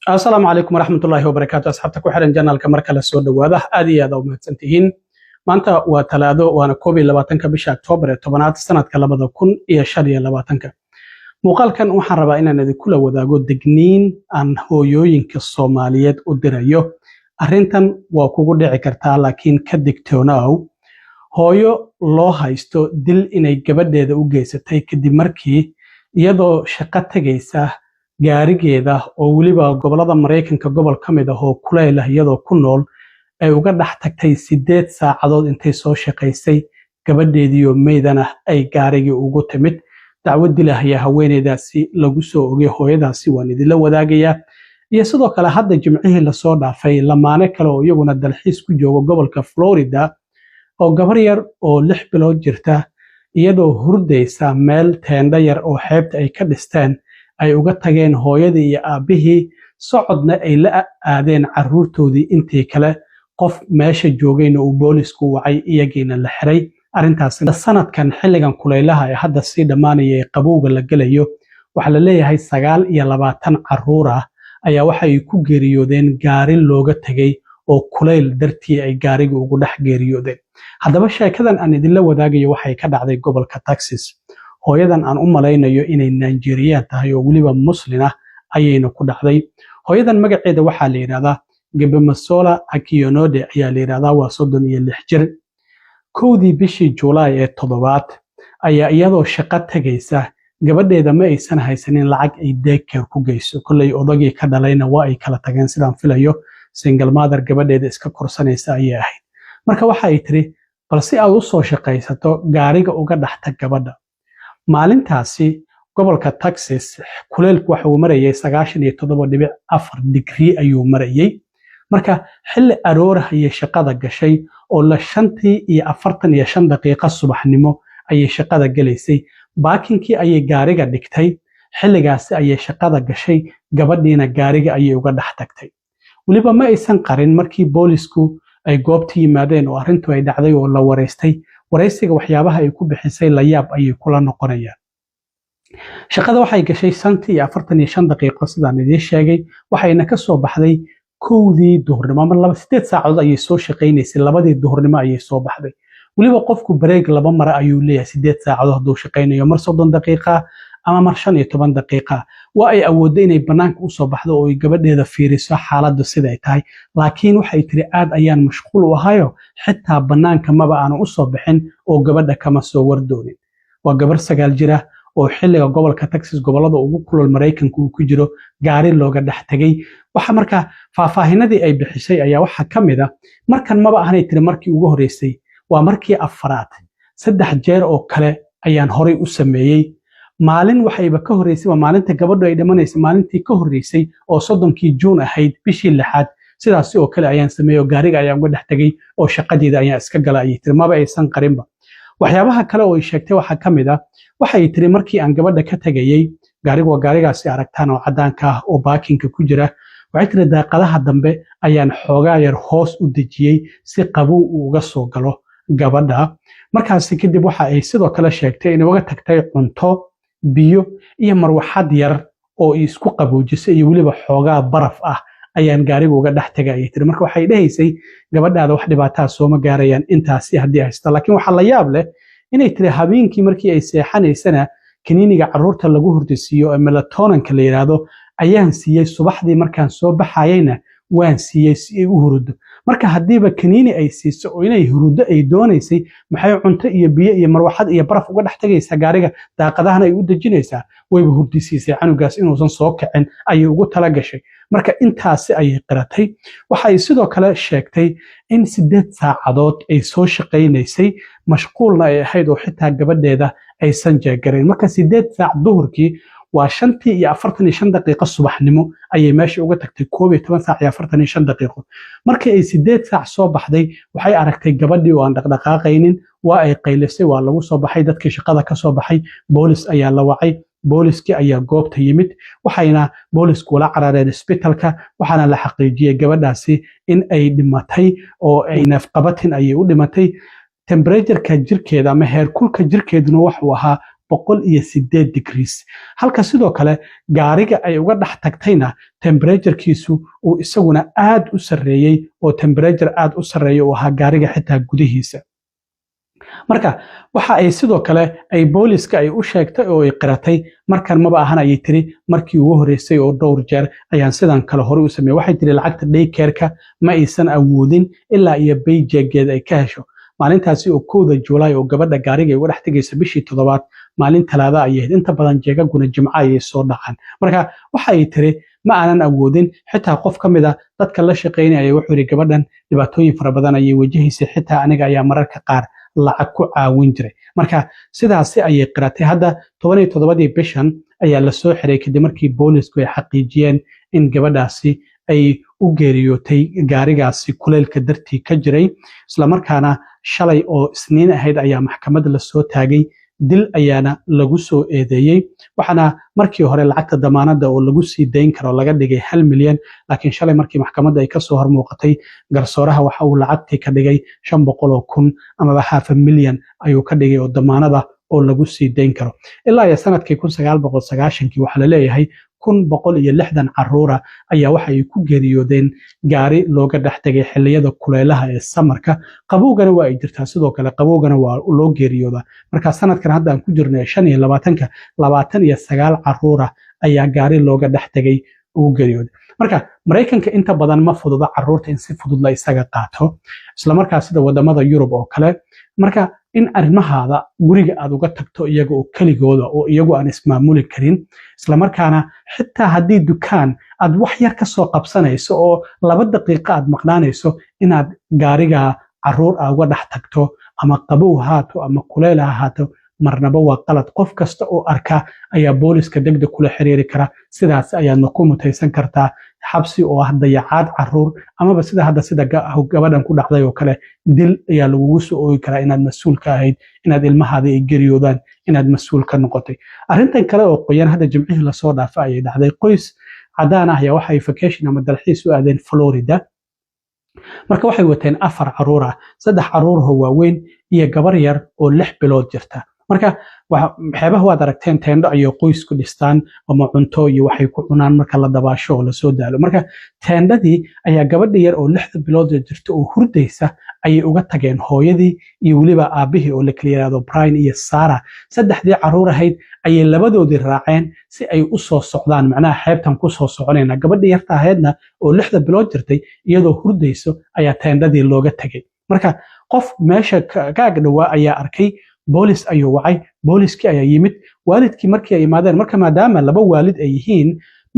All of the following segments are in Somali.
السلام عليكم ورحمة الله وبركاته. أصحابتك وحرن جنال كمركز السود وواضح آدي هذا ومهتنتهين maanta waa talaado waana 22 bisha October tobanaad sanadka 2025 muuqaalkan waxaan rabaa inaan idinku la wadaago digniin aan hooyooyinka Soomaaliyeed u dirayo arrintan waa kugu dhici kartaa laakiin ka digtoonow hooyo loo haysto dil inay gabadheeda u geysatay kadib markii iyadoo shaqo tagaysa gaarigeeda oo waliba gobolada Mareykanka gobol kamid ah oo kuleyl ah iyadoo ku nool ay uga dhax tagtay 8 saacadood intay soo shaqaysay gabadheedii oo meydana ay gaarigii ugu timid dacwad dilahaya haweeneydaasi lagu soo ogay hooyadaasi waan idin wadaagaya iyo sidoo kale hadda jimcihii la soo dhaafay lamaane kale oo iyaguna dalxiis ku jooga gobolka Florida oo gabar yar oo 6 bilood jirta iyadoo hurdaysa meel teenda yar oo xeebta ay ka dhisteen ay uga tageen hooyadii iyo aabihii socodna ay la aadeen caruurtoodii intii kale qof meesha joogayna uu boolisku wacay iyagiina la xiray arintaas sanadkan xilligan kuleylaha ee hadda si dhamaanayay qabowga la galayo waxa la leeyahay 29 caruur ah ayaa waxay ku geeriyoodeen gaari looga tagay oo kuleyl dartii ay gaariga ugu dhex geeriyoodeen haddaba sheekadan aan idin la wadaagayo waxay ka dhacday gobolka Texas hooyadan aan u malaynayo inay Nigerian tahay oo waliba Muslim ah ayayna ku dhacday hooyadan magaceeda waxa la yiraahdaa Gebemasola Akionode ayaa la yiraahdaa waa 36 jir koodii bishii July ee 7 ayaa iyadoo shaqo tagaysa gabadheeda ma aysan haysanin lacag ay daycare ku geyso kulay odagii ka dhalayna waa ay kala tageen sidaan filayo single mother gabadheeda iska korsanaysa ayay ahayd marka waxa ay tiri balse aad u soo shaqaysato gaariga uga dhaxta gabadha maalintaasi gobolka Texas kuleylku waxa uu marayay 97.4 degree ayuu marayay marka xilli aroorah iyo shaqada gashay oo la 5:45 daqiiqo subaxnimo ayay shaqada galaysay baakinkii ayay gaariga dhigtay xilligaas ayay shaqada gashay gabadhiina gaariga ayay uga dhax tagtay waliba ma aysan qarin markii boolisku ay goobta yimaadeen oo arrintu ay dhacday oo la wareystay wareysiga waxyaabaha ay ku bixisay la yaab ayay kula noqonayaan shaqada waxay gashay 5:45 daqiiqo sidaan idin sheegay waxayna ka soo baxday koodii duhurnimo ama 8 saacadood ayay soo shaqaynaysay labadii duhurnimo ayay soo baxday waliba qofku break laba mar ayuu leeyahay 8 saacadood haduu shaqaynayo mar 30 daqiiqo ama mar 15 daqiiqo waa ay awoodday inay banaanka u soo baxdo oo ay gabadheeda fiiriso xaaladdu sida ay tahay laakiin waxay tiri aad ayaan mashquul u ahayo xitaa banaanka maba aan u soo bixin oo gabadha kama soo wardoonin waa gabar 9 jir ah oo xilliga gobolka Texas gobolada ugu kulul Mareykanka uu ku jiro gaari looga dhax tagay waxa marka faahfaahinadii ay bixisay ayaa waxa kamid ah markan maba ahanay tiri markii ugu horeysay waa markii afraad 3 jeer oo kale ayaan horay u sameeyay maalin waxayba ka horeysay waa maalinta gabadhu ay dhimanaysay maalintii ka horeysay oo 30kii June ahayd bishii 6 sidaas oo kale ayaan sameeyo gaariga ayaan uga dhax tagay oo shaqadeeda ayaan iska galay tiri maba aysan qarinba waxyaabaha kale oo ay sheegtay waxa kamid ah waxay tiri markii aan gabadha ka tagayay gaarigaasi aragtaan oo cadaanka ah oo baakinka ku jira waxay tiri daaqadaha dambe ayaan xoogaa yar hoos u dejiyay si qabow uu uga soo galo gabadha markaas kadib waxa ay sidoo kale sheegtay in uga tagtay cunto biyo iyo marwaxad yar oo isku qaboojisay iyo waliba xoogaa baraf ah ayaan gaariga uga dhax tagay tiri marka waxay dhahaysay gabadhaada wax dhibaato soo ma gaarayaan intaasi hadii ay haysto laakiin waxa la yaab leh inay tiri habeenkii markii ay seexanaysana kaniiniga caruurta lagu hurdisiyo ee melatonin la yiraahdo ayaan siiyay subaxdii markaan soo baxayayna waan siiyay si ay u hurdo marka hadiiba kaniini ay siiso oo inay hurdo ay doonaysay maxay cunto iyo biyo iyo marwaxad iyo baraf uga dhax tagaysaa gaariga daaqadahan ay u dejinaysaa wayba hurdisiisay canugaas inuusan soo kicin ay ugu tala gashay marka intaasi ay qiratay waxay sidoo kale sheegtay in 8 saacadood ay soo shaqaynaysay mashquulna ay ahayd oo xitaa gabadheeda aysan jeegareyn marka 8 saac duhurkii waa 5:45 daqiiqo subaxnimo ayay meesha uga tagtay 11:45 daqiiqo markii ay 8 saac soo baxday waxay aragtay gabadhii oo aan dhaqdhaqaaqaynin waa ay qaylisay waa lagu soo baxay dadkii shaqada ka soo baxay boolis ayaa la wacay booliskii ayaa goobta yimid waxayna boolisku la carareen isbitaalka waxaana la xaqiijiyay gabadhaasi in ay dhimatay oo ay nafqabatin ayay u dhimatay temperature-ka jirkeeda ama heerkulka jirkeeduna wuxuu ahaa 108 degrees halka sidoo kale gaariga ay uga dhex tagtayna temperaturekiisu uu isaguna aad u sareeyay oo temperature aad u sareeyo oo ahaa gaariga xitaa gudihiisa marka waxa ay sidoo kale ay booliska ay u sheegtay oo ay qiratay markan maba ahan ay tiri markii ugu horeysay oo dhowr jeer ayaan sidan kale hore u sameeyay waxay tiri lacagta daycare-ka ma aysan awoodin ilaa iyo paycheck-geed ay ka hesho maalintaasi oo 1 July oo gabadha gaariga ay uga dhex tagaysay bishii 7 maalin talaada ayay inta badan jeegaguna jimco ayay soo dhacaan marka waxa ay tiri ma aanan awoodin xitaa qof kamid ah dadka la shaqeynaya wuxuu yiri gabadhan dhibaatooyin fara badan ayay wajahaysay xitaa aniga ayaa mararka qaar lacag ku caawin jiray marka sidaasi ayay qiratay hadda 17 bishan ayaa la soo xiray kadib markii boolisku ay xaqiijiyeen in gabadhaasi ay u geeriyootay gaarigaasi kuleylka dartii ka jiray isla markaana shalay oo isniin ahayd ayaa maxkamadda la soo taagay dil ayaana lagu soo eedeeyay waxaana markii hore lacagta damaanada oo lagu sii dayn karo laga dhigay 1 milyan laakiin shalay markii maxkamadda ay ka soo hormuuqatay garsooraha waxa uu lacagtii ka dhigay 500,000 ama 500,000 milyan ayuu ka dhigay oo damaanada oo lagu sii dayn karo ilaa ya sanadkii 1990kii waxa la leeyahay 160 caruura ayaa waxa ay ku geeriyoodeen gaari looga dhex tagay xilliyada kuleylaha ee samarka qabowgana waa ay jirtaa sidoo kale qabowgana waa loo geeriyoodaa marka sanadkan hadda aan ku jirnay 25ka 29 caruura ayaa gaari looga dhex tagay ugu geeriyooday marka Mareykanka inta badan ma fududa caruurta in si fudud la isaga qaato isla markaas sida wadamada Yurub oo kale marka in arrimahaada guriga aad uga tagto iyaga oo kaligooda oo iyagu aan ismaamuli karin isla markaana xitaa haddii dukaan aad wax yar ka soo qabsanayso oo 2 daqiiqo aad maqnaanayso inaad gaariga caruur uga dhex tagto ama qabow haato ama kuleyl haato marnaba waa qalad qof kasta oo arka ayaa booliska degdeg kula xiriiri kara sidaas ayaadna ku mutaysan kartaa xabsi oo ah dayacaad caruur amaba sida gabadhan ku dhacday oo kale dil ayaa lagugu soo oogi karaa inaad mas'uul ka ahayd inaad ilmahaada ay geriyoodaan inaad mas'uul ka noqotay arrintan kale oo qoyan hadda jimcihii la soo dhaafay ayay dhacday qoys cadaan ah ayaa waxay vacation ama dalxiis u aadeen Florida marka waxay wateen 4 caruur ah 3 caruur oo waaweyn iyo gabar yar oo 6 bilood jirta marka waxyaabaha waad aragteen teendo ayay qoysku dhistaan ama cunto iyo waxay ku cunaan marka la dabaasho oo la soo daalo marka teendadii ayaa gabadha yar oo 6 bilood jirta oo hurdaysa ayay uga tageen hooyadii iyo waliba aabihii oo la kala yiraahdo Brian iyo Sarah saddexdii caruur ahayd ayay labadoodii raaceen si ay u soo socdaan macnaha xeebtan ku soo soconayna gabadha yarta ahaydna oo 6 bilood jirtay iyadoo hurdayso ayaa teendadii looga tagay marka qof meesha ka agdhawaa ayaa arkay boolis ayuu wacay booliskii ayaa yimid waalidkii markii ay imaadeen marka maadaama 2 waalid ay yihiin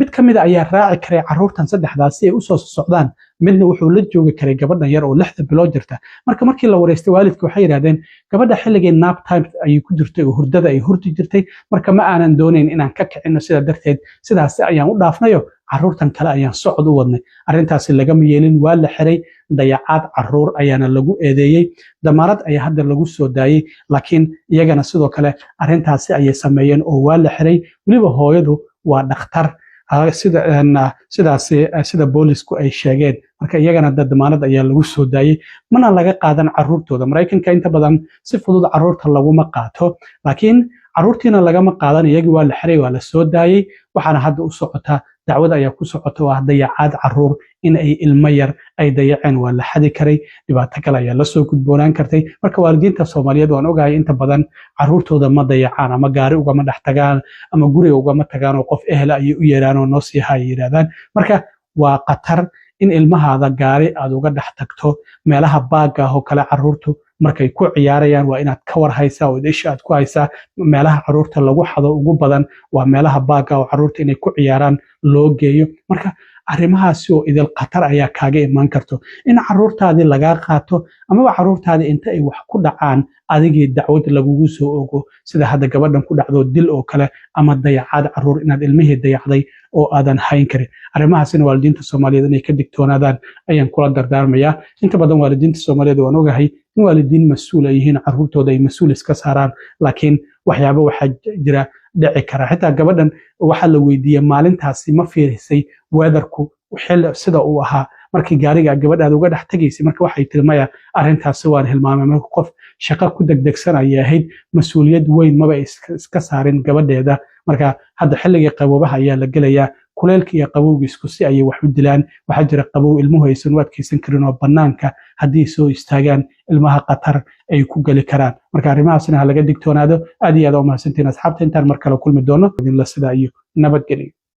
mid kamid ayaa raaci karay caruurtan saddexdaas si ay u soo socdaan midna wuxuu la joogi karay gabadhan yar oo 6 bilood jirta markii la wareystay waalidkii waxay yiraahdeen gabadha xilligii nap time ay ku jirtay oo hurdada ay hurdi jirtay marka ma aanan doonayn inaan ka kicino sida darteed sidaas ayaan u dhaafnayo caruurtan kale ayaan socod u wadnay arrintaasi lagama yeelin waa la xiray dayacaad caruur ayaana lagu eedeeyay damaarad ayaa hadda lagu soo daayay laakiin iyagana sidoo kale arrintaasi ayay sameeyeen oo waa la xiray waliba hooyadu waa dhakhtar sida boolisku ay sheegeen marka iyagana damaanad ayaa lagu soo daayay mana laga qaadan caruurtooda Mareykanka inta badan si fudud caruurta laguma qaato laakiin caruurtiina lagama qaadan iyagii waa la xiray waa la soo daayay waxaana hadda u socota dacwada ayaa ku socota waa dayacaad caruur in ay ilmo yar ay dayaceen waa la xadi karay dhibaato kale ayaa la soo gudboonaan kartay marka waalidiinta Soomaaliyeed waan ogahay inta badan caruurtooda ma dayacaan ama gaari ugama dhex tagaan ama guriga ugama tagaan oo qof ehel ay u yeeraan oo noo sii hay yiraahdaan marka waa qatar in ilmahaada gaari aad uga dhex tagto meelaha baaga oo kale caruurtu markay ku ciyaarayaan waa inaad ka war haysaa oo isha aad ku haysaa meelaha caruurta lagu xado ugu badan waa meelaha baaga oo caruurta inay ku ciyaaraan loo geeyo marka arrimahaasi oo idil qatar ayaa kaaga iman karto in caruurtaadii laga qaato ama caruurtaadii inta ay wax ku dhacaan adigii dacwad lagugu soo ogo sida hadda gabadhan ku dhacdo dil oo kale ama dayacaad caruur inaad ilmihii dayacday oo aadan hayn karin arrimahaasina waalidiinta Soomaaliyeed inay ka digtoonaadaan ayaan kula dardaarmayaa inta badan waalidiinta Soomaaliyeed waan ogahay in waalidiin mas'uul ay yihiin caruurtooda ay mas'uul iska saaraan laakiin waxyaabo waxa jira dhici kara xitaa gabadhan waxa la weydiiyay maalintaasi ma fiirisay weatherku xil sida uu ahaa markii gaariga gabadhaada uga dhex tagaysay marka waxay tiri maya arrintaasi waan hilmaamay marka qof shaqo ku degdegsanaya ahayd mas-uuliyad weyn maba iska saarin gabadheeda marka hadda xilligii qaboobaha ayaa la gelayaa kuleelka iyo qabowga isku si ayay wax u dilaan waxaa jira qabow ilmuhu aysan u adkaysan karin oo bannaanka haddii soo istaagaan ilmaha khatar ay ku geli karaan marka arrimahaasna ha laga digtoonaado aad iyo aad u mahadsantiin asxaabta intaan mar kale kulmi doono idinla sidaa iyo nabadgelyo